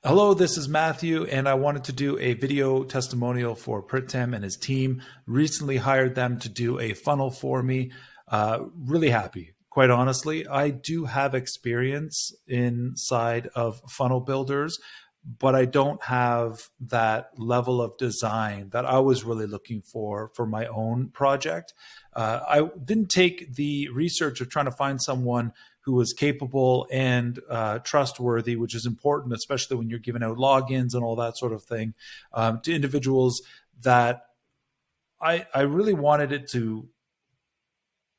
Hello, this is Matthew, and I wanted to do a video testimonial for Pritam and his team. Recently hired them to do a funnel for me. Really happy, quite honestly. I do have experience inside of funnel builders, but I don't have that level of design that I was really looking for my own project. I didn't take the research of trying to find someone who was capable and trustworthy, which is important, especially when you're giving out logins and all that sort of thing, to individuals that I really wanted it to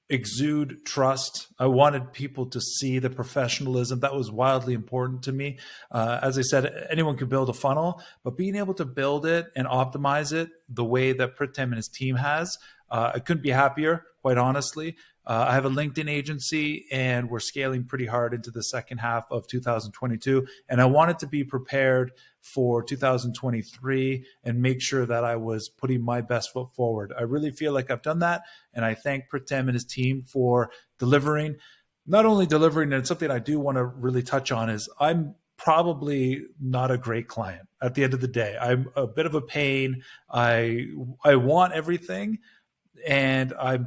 exude trust. I wanted people to see the professionalism that was wildly important to me. As I said, anyone could build a funnel, but being able to build it and optimize it the way that Pritam and his team has, I couldn't be happier, quite honestly. I have a LinkedIn agency and we're scaling pretty hard into the second half of 2022. And I wanted to be prepared for 2023 and make sure that I was putting my best foot forward. I really feel like I've done that. And I thank Pritam and his team for delivering. Not only delivering, and it's something I do want to really touch on, is I'm probably not a great client at the end of the day. I'm a bit of a pain. I want everything, and I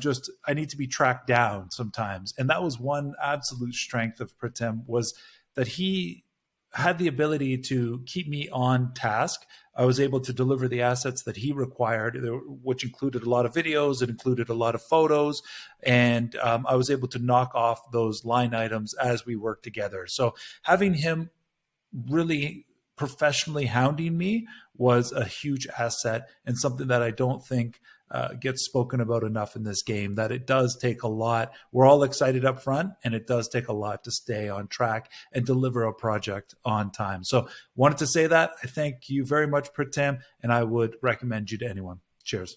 need to be tracked down sometimes. And that was one absolute strength of Pritam, was that he had the ability to keep me on task. I was able to deliver the assets that he required, which included a lot of videos, it included a lot of photos, and I was able to knock off those line items as we worked together. So having him really professionally hounding me was a huge asset, and something that I don't think gets spoken about enough in this game, that it does take a lot. We're all excited up front, and it does take a lot to stay on track and deliver a project on time. So wanted to say that. I thank you very much, Pritam, and I would recommend you to anyone. Cheers.